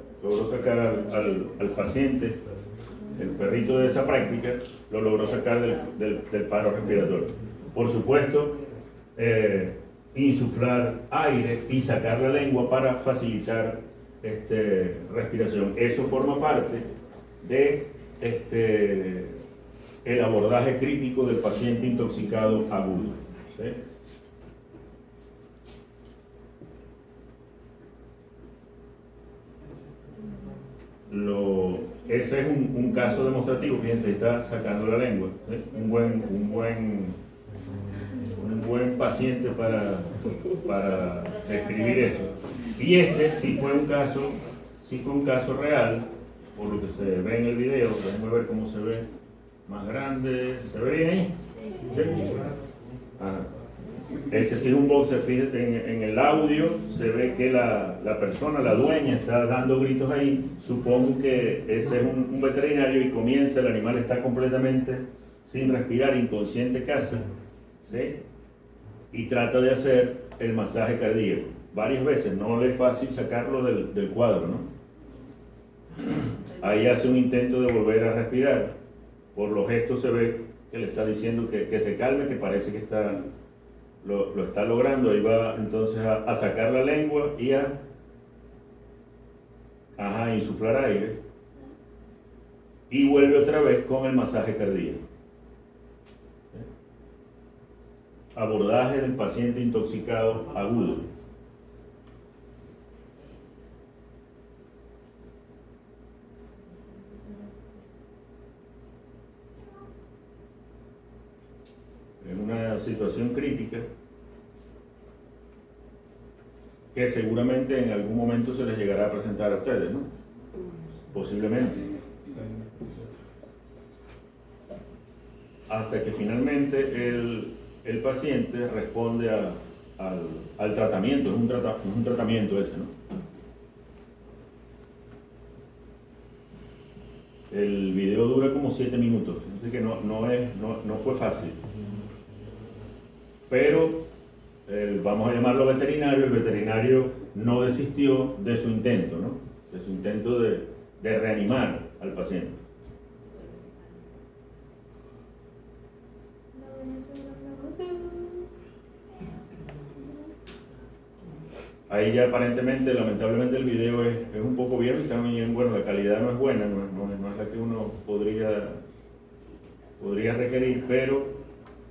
al paciente, el perrito de esa práctica, lo logró sacar del paro respiratorio. Por supuesto, insuflar aire y sacar la lengua para facilitar respiración. Eso forma parte de el abordaje crítico del paciente intoxicado agudo, ¿sí? Ese es un caso demostrativo. Fíjense, está sacando la lengua, ¿sí? un buen paciente para describir eso. Y sí fue un caso real, por lo que se ve en el video. Déjenme ver cómo se ve más grande. ¿Se ve bien ahí? ¿Sí? Ajá. Ese sí es un boxer. Fíjate en el audio se ve que la persona, la dueña, está dando gritos ahí. Supongo que ese es un veterinario y comienza, el animal está completamente sin respirar, inconsciente casi, ¿sí? Y trata de hacer el masaje cardíaco varias veces. No le es fácil sacarlo del cuadro, ¿no? Ahí hace un intento de volver a respirar. Por los gestos se ve que le está diciendo que se calme, que parece que lo está logrando. Ahí va entonces a sacar la lengua y a insuflar aire. Y vuelve otra vez con el masaje cardíaco. Abordaje del paciente intoxicado agudo. En una situación crítica que seguramente en algún momento se les llegará a presentar a ustedes, ¿no? Posiblemente. Hasta que finalmente el paciente responde al tratamiento. Es un tratamiento ese, ¿no? El video dura como 7 minutos, así que no fue fácil. Pero vamos a llamarlo veterinario. El veterinario no desistió de su intento, ¿no? De su intento de reanimar al paciente. Ahí ya aparentemente, lamentablemente, el video es un poco viejo y también, bueno, la calidad no es buena, no es la que uno podría requerir, pero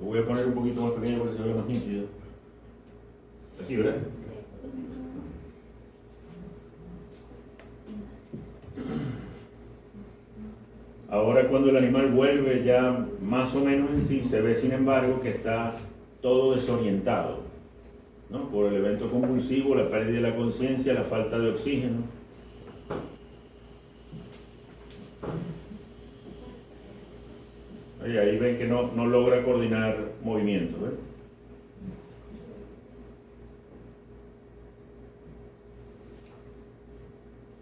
lo voy a poner un poquito más pequeño para que se vea más nítido. Aquí, ¿verdad? Ahora cuando el animal vuelve ya más o menos en sí, se ve sin embargo que está todo desorientado, ¿no? Por el evento convulsivo, la pérdida de la conciencia, la falta de oxígeno. Ahí ven que no logra coordinar movimientos, ¿ves?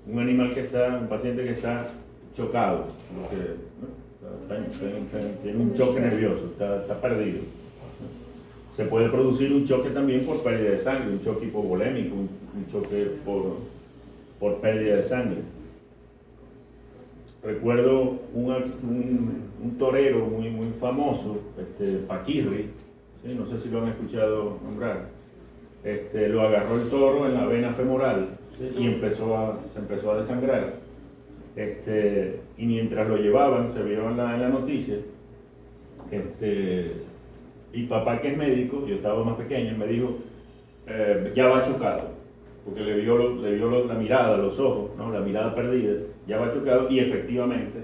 Un paciente que está chocado, tiene un choque nervioso, está perdido. Se puede producir un choque también por pérdida de sangre, un choque hipovolémico, un choque por pérdida de sangre. Recuerdo un torero muy famoso, Paquirri, ¿sí? No sé si lo han escuchado nombrar. Lo agarró el toro en la vena femoral, ¿sí? Y se empezó a desangrar. Y mientras lo llevaban, se vio en la noticia, y papá, que es médico, yo estaba más pequeño, me dijo, ya va chocado, porque le vio la mirada, los ojos, ¿no? La mirada perdida, ya va chocado, y efectivamente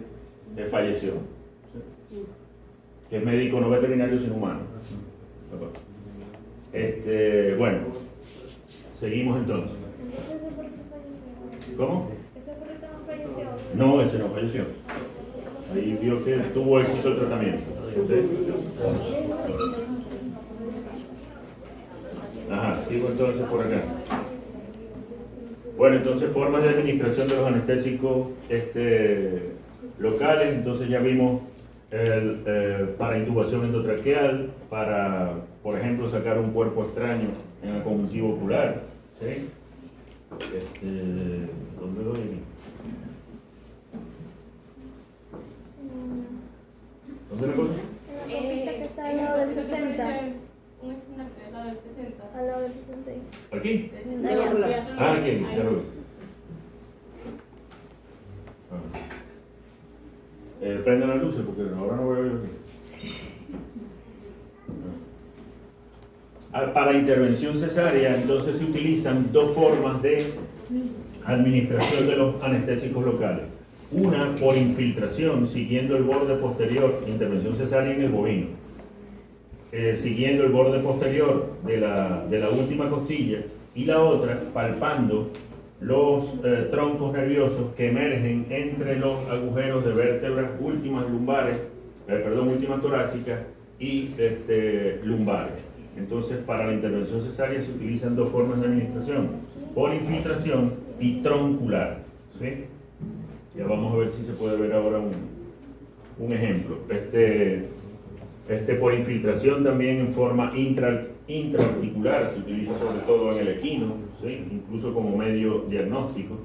falleció. ¿Sí? Que es médico no veterinario sino humano. Papá. Bueno, seguimos entonces. Entonces, ¿ese perrito falleció? ¿Cómo? ¿Ese perrito no falleció? No, ese no falleció. Ahí vio que tuvo éxito el tratamiento. ¿Sí? Ajá, sigo entonces por acá. Bueno, entonces formas de administración de los anestésicos locales. Entonces ya vimos para intubación endotraqueal, para, por ejemplo, sacar un cuerpo extraño en el conjuntivo ocular. ¿Sí? ¿Dónde lo doy? ¿Dónde la cosa? La copita que está al lado del 60. Un estandarte al lado del 60. Al lado del 60. ¿Aquí? Allá. Ah, aquí, ya lo veo. Prendan las luces porque ahora no veo yo aquí. Para intervención cesárea, entonces se utilizan dos formas de administración de los anestésicos locales. Una por infiltración, siguiendo el borde posterior, intervención cesárea en el bovino, siguiendo el borde posterior de la última costilla, y la otra palpando los troncos nerviosos que emergen entre los agujeros de vértebras últimas torácicas y lumbares. Entonces, para la intervención cesárea se utilizan dos formas de administración, por infiltración y troncular. ¿Sí? Ya vamos a ver si se puede ver ahora un ejemplo. Por infiltración también en forma intraarticular, se utiliza sobre todo en el equino, ¿sí? Incluso como medio diagnóstico.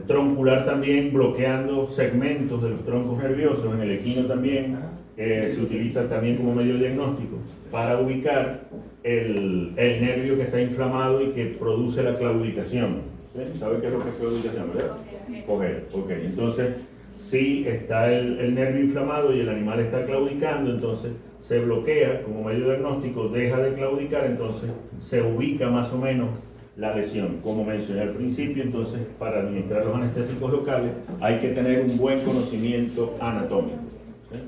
Troncular también bloqueando segmentos de los troncos nerviosos, en el equino también se utiliza también como medio diagnóstico para ubicar el nervio que está inflamado y que produce la claudicación. ¿Sí? ¿Sabe qué es lo que es claudicación, verdad? Coger. Ok, entonces si está el nervio inflamado y el animal está claudicando, entonces se bloquea como medio diagnóstico, deja de claudicar, entonces se ubica más o menos la lesión. Como mencioné al principio, entonces para administrar los anestésicos locales hay que tener un buen conocimiento anatómico. ¿Sí?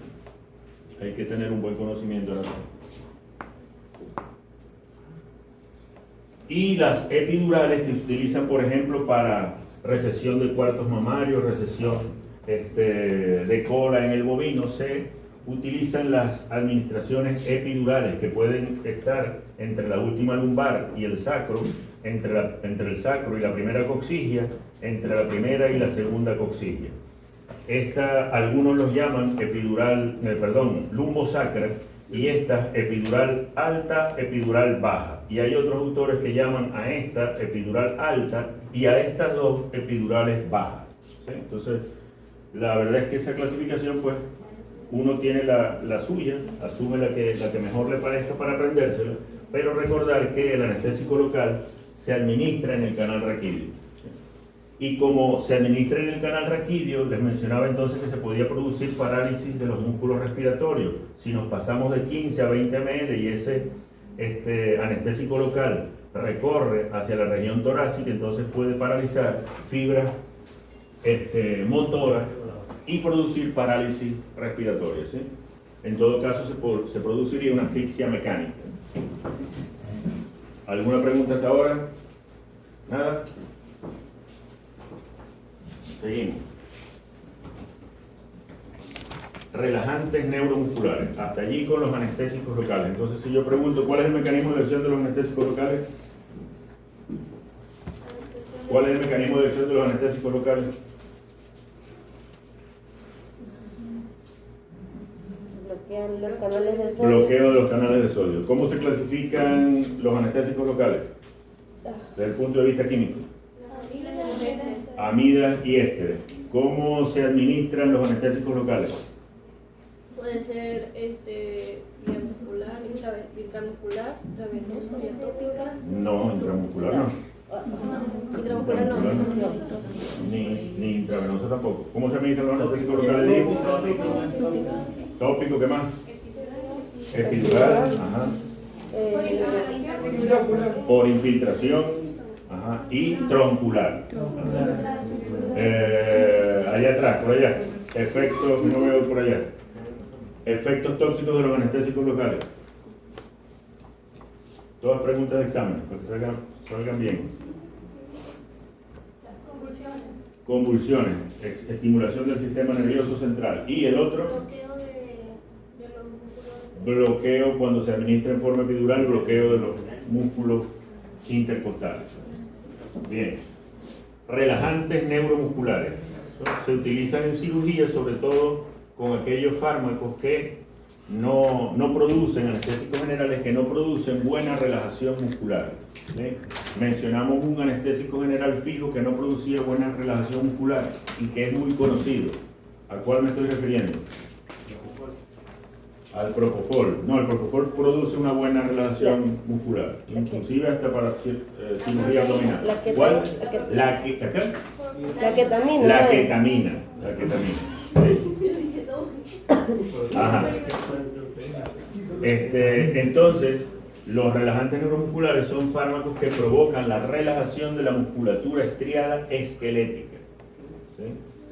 Hay que tener un buen conocimiento anatómico. Y las epidurales que se utilizan, por ejemplo, para recesión de cuartos mamarios, recesión de cola en el bovino, se utilizan las administraciones epidurales que pueden estar entre la última lumbar y el sacro, entre el sacro y la primera coxigia, entre la primera y la segunda coxigia. Algunos los llaman lumbosacra, y esta epidural alta, epidural baja. Y hay otros autores que llaman a esta epidural alta y a estas dos epidurales bajas. ¿Sí? Entonces, la verdad es que esa clasificación, pues, uno tiene la suya, asume la que mejor le parezca para aprendérsela, pero recordar que el anestésico local se administra en el canal raquídeo. Y como se administra en el canal raquídeo, les mencionaba entonces que se podía producir parálisis de los músculos respiratorios. Si nos pasamos de 15 a 20 ml y ese anestésico local recorre hacia la región torácica, entonces puede paralizar fibras motora y producir parálisis respiratoria, ¿sí? En todo caso se produciría una asfixia mecánica. ¿Alguna pregunta hasta ahora? ¿Nada? Seguimos. Relajantes neuromusculares. Hasta allí con los anestésicos locales. Entonces, si yo pregunto, ¿cuál es el mecanismo de acción de los anestésicos locales? ¿Cuál es el mecanismo de acción de los anestésicos locales? Bloquean los canales de sodio. Bloqueo de los canales de sodio. ¿Cómo se clasifican los anestésicos locales? Desde el punto de vista químico. Amidas y ésteres. ¿Cómo se administran los anestésicos locales? Puede ser vía muscular, intramuscular, intravenosa, vía tópica. No, intramuscular no. Intramuscular no. Ni intravenosa tampoco. ¿Cómo se administran los anestésicos locales? Tópico, ¿qué más? Epidural, ajá. Por infiltración, ajá. Y troncular. Allá atrás, por allá. Efectos, no veo por allá. Efectos tóxicos de los anestésicos locales. Todas preguntas de examen, para que salgan bien. Convulsiones, estimulación del sistema nervioso central. Y el otro, Bloqueo de los músculos. bloqueo cuando se administra en forma epidural, bloqueo de los músculos intercostales. Bien. Relajantes neuromusculares. Se utilizan en cirugía, sobre todo con aquellos fármacos que no producen, anestésicos generales que no producen buena relajación muscular. ¿Sí? Mencionamos un anestésico general fijo que no producía buena relajación muscular y que es muy conocido. ¿A cuál me estoy refiriendo? Al propofol. No, el propofol produce una buena relajación muscular, inclusive hasta para cirugía abdominal. ¿Cuál? La ketamina. La ketamina. ¿Sí? Ajá. Entonces, los relajantes neuromusculares son fármacos que provocan la relajación de la musculatura estriada esquelética. ¿Sí?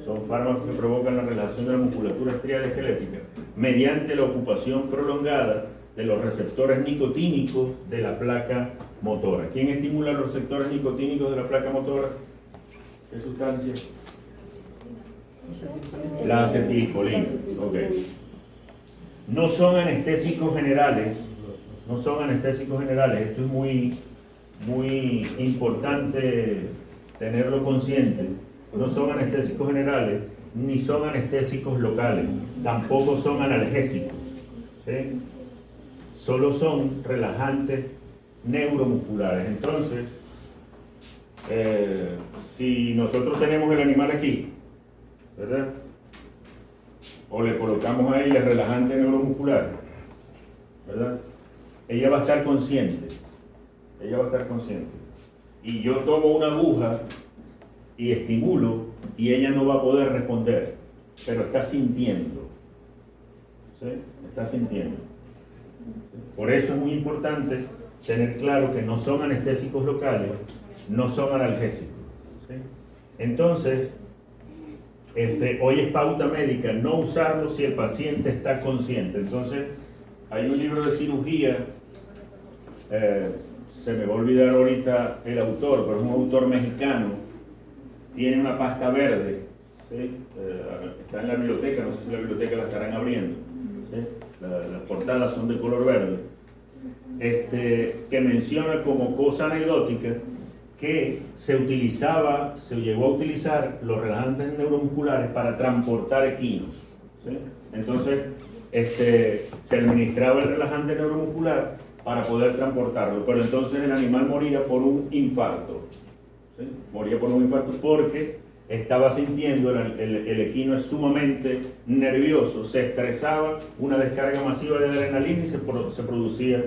Son fármacos que provocan la relajación de la musculatura estriada esquelética mediante la ocupación prolongada de los receptores nicotínicos de la placa motora. ¿Quién estimula los receptores nicotínicos de la placa motora? ¿Qué sustancia? La acetilcolina. Okay. No son anestésicos generales. No son anestésicos generales. Esto es muy importante tenerlo consciente. No son anestésicos generales, ni son anestésicos locales. Tampoco son analgésicos. ¿Sí? Solo son relajantes neuromusculares. Entonces, si nosotros tenemos el animal aquí, ¿verdad? O le colocamos a ella relajante neuromuscular, ¿verdad? Ella va a estar consciente. Ella va a estar consciente. Y yo tomo una aguja y estimulo y ella no va a poder responder, pero está sintiendo. ¿Sí? Está sintiendo. Por eso es muy importante tener claro que no son anestésicos locales, no son analgésicos. ¿Sí? Entonces, hoy es pauta médica no usarlo si el paciente está consciente. Entonces, hay un libro de cirugía, se me va a olvidar ahorita el autor, pero es un autor mexicano, tiene una pasta verde, ¿sí? Está en la biblioteca, no sé si la biblioteca la estarán abriendo, ¿sí? Las portadas son de color verde, que menciona como cosa anecdótica que se llegó a utilizar los relajantes neuromusculares para transportar equinos. ¿Sí? Entonces, se administraba el relajante neuromuscular para poder transportarlo, pero entonces el animal moría por un infarto. ¿Sí? Moría por un infarto porque estaba sintiendo, el equino es sumamente nervioso, se estresaba, una descarga masiva de adrenalina y se producía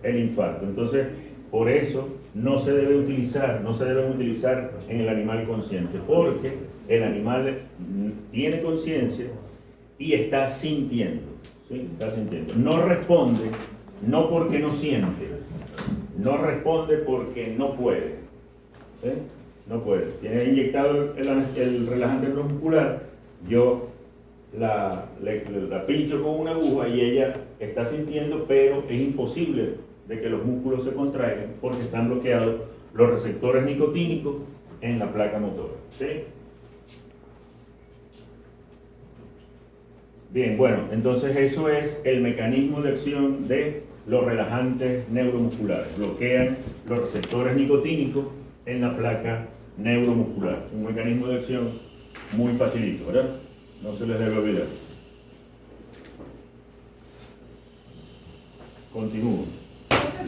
el infarto. Entonces, por eso no se deben utilizar en el animal consciente, porque el animal tiene conciencia y está sintiendo, ¿sí? Está sintiendo. No responde, no porque no siente, no responde porque no puede. ¿Sí? No puede. Tiene inyectado el relajante neuromuscular, yo la pincho con una aguja y ella está sintiendo, pero es imposible de que los músculos se contraigan porque están bloqueados los receptores nicotínicos en la placa motora. ¿Sí? Bien, bueno, entonces eso es el mecanismo de acción de los relajantes neuromusculares. Bloquean los receptores nicotínicos en la placa neuromuscular. Un mecanismo de acción muy facilito, ¿verdad? No se les debe olvidar. Continúo.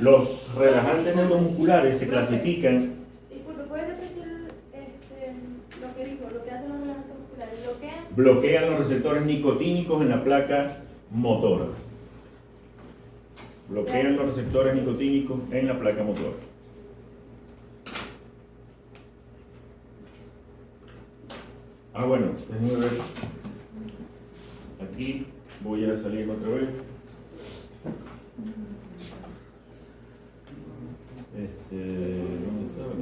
Los relajantes neuromusculares se clasifican. Disculpe, ¿puedes repetir lo que dijo? Lo que hacen los relajantes musculares. Bloquean los receptores nicotínicos en la placa motora. Bloquean los receptores nicotínicos en la placa motora. Bueno, déjenme ver. Aquí voy a salir otra vez. ¿Dónde estaba?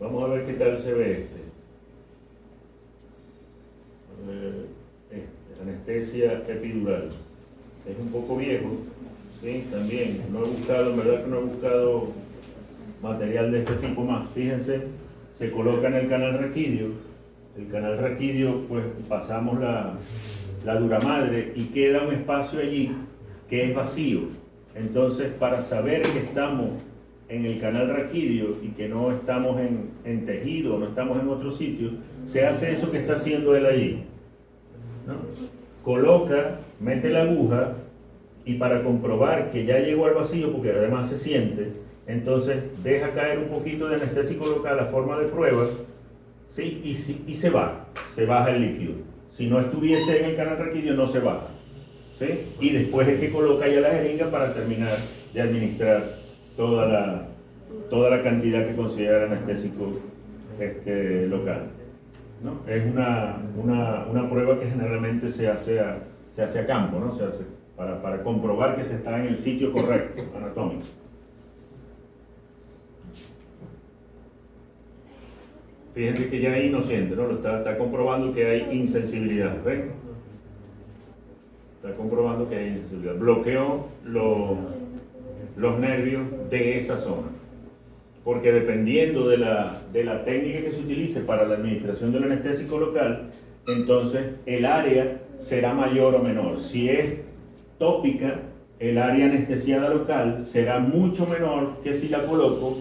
Vamos a ver qué tal se ve anestesia epidural. Es un poco viejo, sí, también. No he buscado, en verdad que no he buscado material de este tipo más. Fíjense, se coloca en el canal raquídeo. El canal raquídeo, pues pasamos la duramadre y queda un espacio allí que es vacío. Entonces, para saber que estamos en el canal raquídeo y que no estamos en tejido, no estamos en otro sitio, se hace eso que está haciendo él allí, ¿no? Coloca, mete la aguja y para comprobar que ya llegó al vacío, porque además se siente, entonces deja caer un poquito de anestésico local a forma de prueba, ¿sí? Y se baja el líquido. Si no estuviese en el canal raquídeo no se baja, ¿sí? Y después es que coloca ya la jeringa para terminar de administrar toda la cantidad que considera anestésico local, ¿no? Es una prueba que generalmente se hace a campo, ¿no? Se hace para comprobar que se está en el sitio correcto, anatómico. Fíjense que ya ahí no siente, ¿no? Está comprobando que hay insensibilidad, ¿ven? Está comprobando que hay insensibilidad. Bloqueó los nervios de esa zona. Porque dependiendo de la técnica que se utilice para la administración del anestésico local, entonces el área será mayor o menor. Si es tópica, el área anestesiada local será mucho menor que si la coloco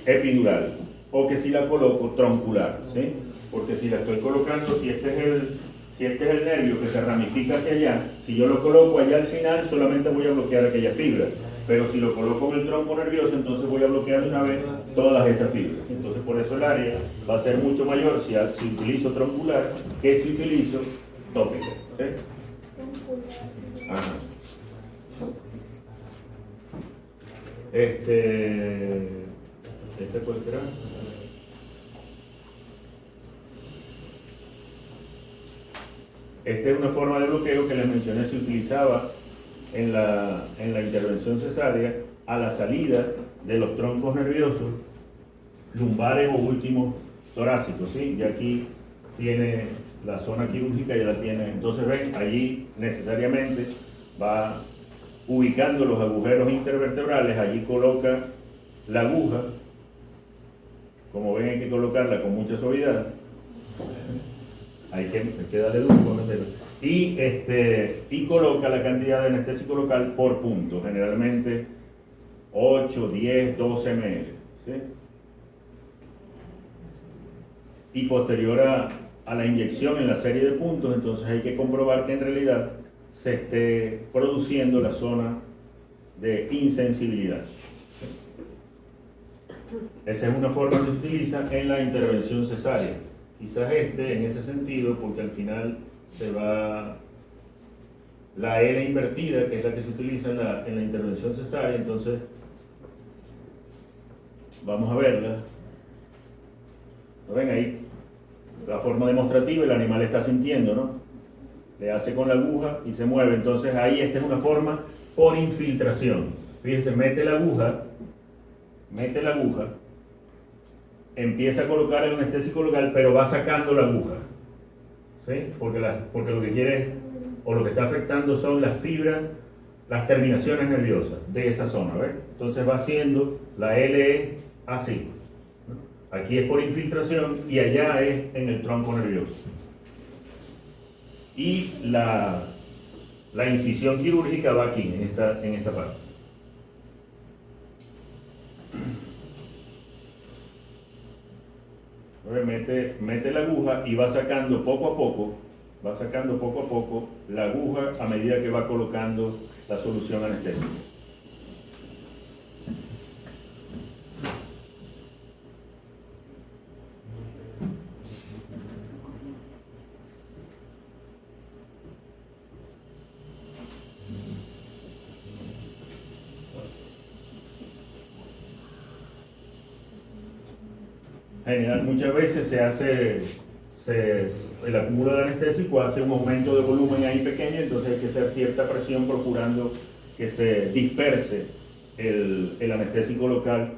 epidural o que si la coloco troncular, ¿sí? Porque si la estoy colocando, si este es el nervio que se ramifica hacia allá, si yo lo coloco allá al final, solamente voy a bloquear aquella fibra. Pero si lo coloco en el tronco nervioso, entonces voy a bloquear de una vez todas esas fibras. Entonces por eso el área va a ser mucho mayor si utilizo troncular que si utilizo tópica, ¿sí? Ajá. ¿Cuál será? Esta es una forma de bloqueo que les mencioné, se utilizaba en la intervención cesárea a la salida de los troncos nerviosos lumbares o últimos torácicos, ¿sí? Y aquí tiene la zona quirúrgica, ya la tiene. Entonces ven, allí necesariamente va ubicando los agujeros intervertebrales, allí coloca la aguja, como ven hay que colocarla con mucha suavidad, hay que darle duro para meterla. Y coloca la cantidad de anestésico local por punto, generalmente 8, 10, 12 ml, ¿sí? Y posterior a la inyección en la serie de puntos, entonces hay que comprobar que en realidad se esté produciendo la zona de insensibilidad. Esa es una forma que se utiliza en la intervención cesárea. Quizás en ese sentido, porque al final se va la L invertida, que es la que se utiliza en la intervención cesárea, entonces vamos a verla. ¿Lo ven ahí? La forma demostrativa, el animal está sintiendo, ¿no? le hace con la aguja y se mueve. Entonces ahí esta es una forma por infiltración. Fíjense, mete la aguja, empieza a colocar el anestésico local, pero va sacando la aguja, ¿sí? Porque lo que quiere es, o lo que está afectando son las fibras, las terminaciones nerviosas de esa zona, ¿ves? Entonces va haciendo, la L es así, ¿no? Aquí es por infiltración y allá es en el tronco nervioso. Y la incisión quirúrgica va aquí, en esta parte. Mete la aguja y va sacando poco a poco la aguja a medida que va colocando la solución anestésica. Muchas veces el acúmulo de anestésico hace un aumento de volumen ahí pequeño, entonces hay que hacer cierta presión procurando que se disperse el anestésico local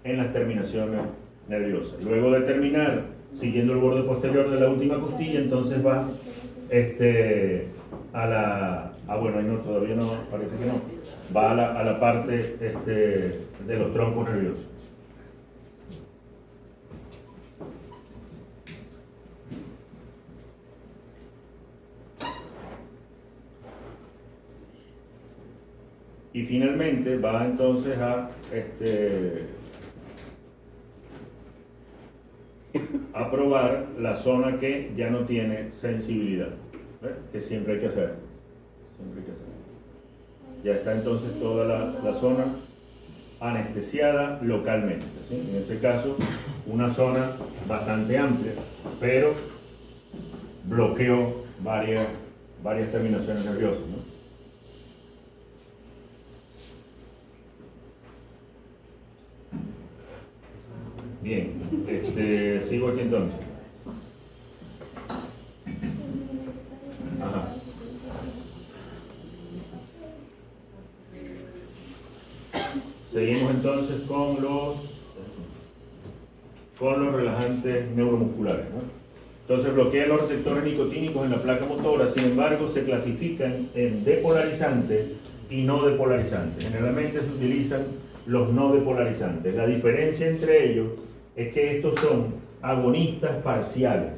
en las terminaciones nerviosas. Luego de terminar, siguiendo el borde posterior de la última costilla, entonces va bueno, ahí no, todavía no, parece que no, va a la parte de los troncos nerviosos. Y finalmente va entonces a probar la zona que ya no tiene sensibilidad, ¿ves? Que siempre hay que hacer. Ya está entonces toda la zona anestesiada localmente, ¿sí? En ese caso, una zona bastante amplia, pero bloqueó varias terminaciones nerviosas, ¿no? Bien, sigo aquí entonces. Ajá. Seguimos entonces con los relajantes neuromusculares, ¿no? Entonces bloquean los receptores nicotínicos en la placa motora, sin embargo se clasifican en depolarizantes y no depolarizantes. Generalmente se utilizan los no depolarizantes. La diferencia entre ellos es que estos son agonistas parciales.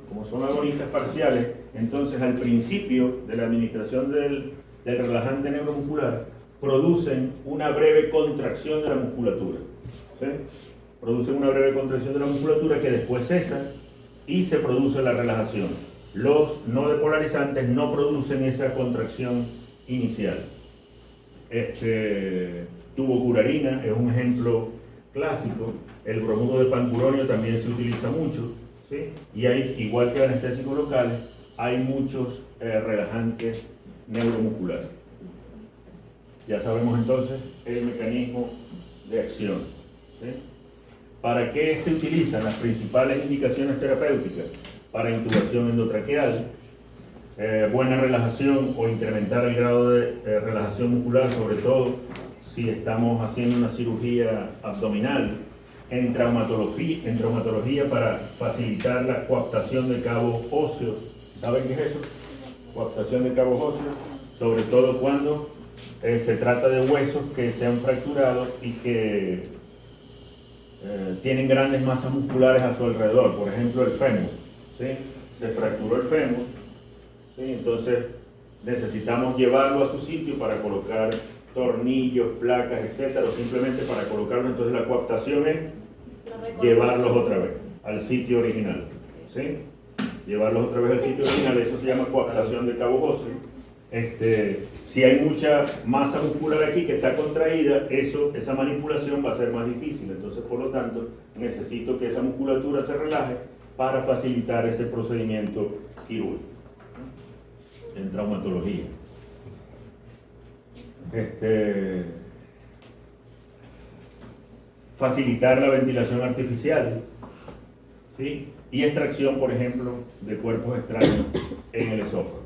Como son agonistas parciales, entonces al principio de la administración del relajante neuromuscular producen una breve contracción de la musculatura, ¿sí? Producen una breve contracción de la musculatura que después cesa y se produce la relajación. Los no depolarizantes no producen esa contracción inicial. Tubocurarina es un ejemplo clásico. El bromuro de pancuronio también se utiliza mucho, ¿sí? Y hay, igual que anestésicos locales, hay muchos relajantes neuromusculares. Ya sabemos entonces el mecanismo de acción, ¿sí? ¿Para qué se utilizan las principales indicaciones terapéuticas? Para intubación endotraqueal, buena relajación o incrementar el grado de relajación muscular, sobre todo si estamos haciendo una cirugía abdominal, en traumatología para facilitar la coaptación de cabos óseos. ¿Saben qué es eso? Coaptación de cabos óseos, sobre todo cuando se trata de huesos que se han fracturado y que tienen grandes masas musculares a su alrededor. Por ejemplo, el fémur, ¿sí? Se fracturó el fémur, ¿sí? Entonces necesitamos llevarlo a su sitio para colocar tornillos, placas, etcétera, o simplemente para colocarlo. Entonces la coaptación es llevarlos otra vez al sitio original, ¿sí? Llevarlos otra vez al sitio original, eso se llama coaptación de cabos óseos. Si hay mucha masa muscular aquí que está contraída, esa manipulación va a ser más difícil. Entonces, por lo tanto, necesito que esa musculatura se relaje para facilitar ese procedimiento quirúrgico en traumatología. Facilitar la ventilación artificial, ¿sí? Y extracción, por ejemplo, de cuerpos extraños en el esófago.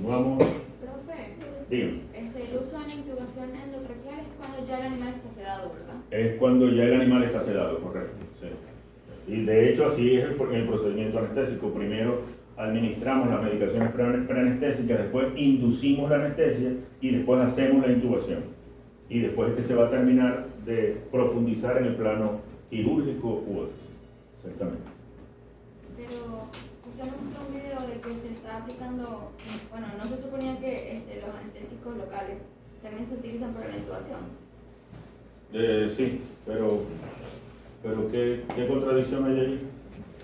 Continuamos. Profe, Dígame. el uso en intubación endotraqueal es cuando ya el animal está sedado, ¿verdad? Es cuando ya el animal está sedado, correcto. Sí. Y de hecho así es el procedimiento anestésico. Primero administramos las medicaciones preanestésicas, después inducimos la anestesia y después hacemos la intubación. Y después se va a terminar de profundizar en el plano quirúrgico u otro. Exactamente. Pero usted nos mostró un video de que se está aplicando, bueno, no se suponía que los anestésicos locales también se utilizan para la intubación. Sí, pero ¿qué contradicción hay allí?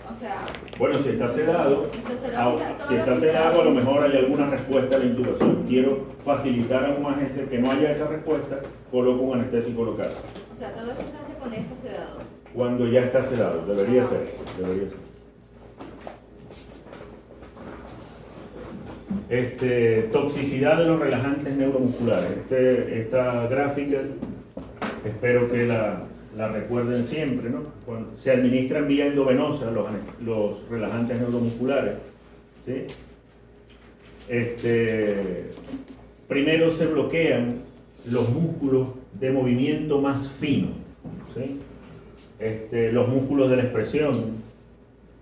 O sea, Bueno, si está sedado, eso se lo hacen todos si está los sedado, a lo sedados. mejor hay alguna respuesta a la intubación. Quiero facilitar aún más que no haya esa respuesta, coloco un anestésico local. O sea, todo eso se hace cuando ya está sedado. Cuando ya está sedado, debería ser, debería ser. Toxicidad de los relajantes neuromusculares. Esta gráfica, espero que la recuerden siempre, ¿no? Cuando se administran vía endovenosa los relajantes neuromusculares, ¿sí? Primero se bloquean los músculos de movimiento más fino, ¿sí? Los músculos de la expresión,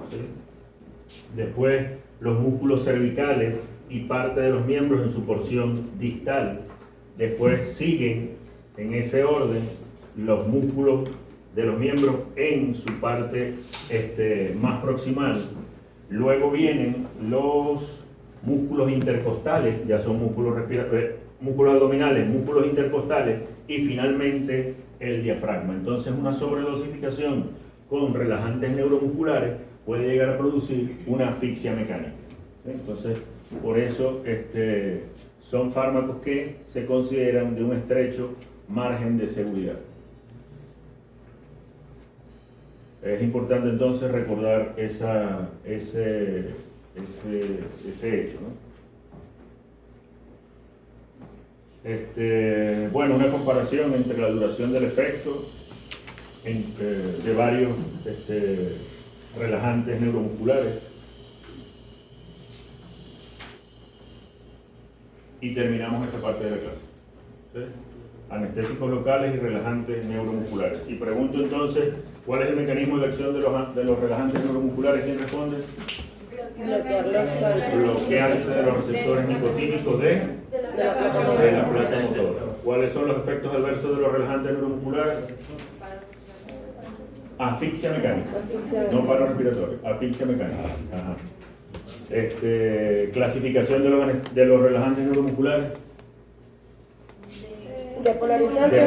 ¿sí? Después los músculos cervicales y parte de los miembros en su porción distal. Después siguen en ese orden los músculos de los miembros en su parte más proximal. Luego vienen los músculos intercostales, ya son músculos músculos abdominales, músculos intercostales y finalmente el diafragma. Entonces una sobredosificación con relajantes neuromusculares puede llegar a producir una asfixia mecánica, ¿sí? Entonces, por eso son fármacos que se consideran de un estrecho margen de seguridad. Es importante entonces recordar ese hecho, ¿no? Bueno, una comparación entre la duración del efecto de varios relajantes neuromusculares y terminamos esta parte de la clase, ¿sí? Anestésicos locales y relajantes neuromusculares. Si pregunto entonces, ¿cuál es el mecanismo de acción de los relajantes neuromusculares? ¿Quién responde? Bloquearse de los receptores nicotínicos de la placa motora. ¿Cuáles son los efectos adversos de los relajantes neuromusculares? Asfixia mecánica, no paro respiratorio, asfixia mecánica. Ajá. Clasificación de los relajantes neuromusculares. Depolarizante.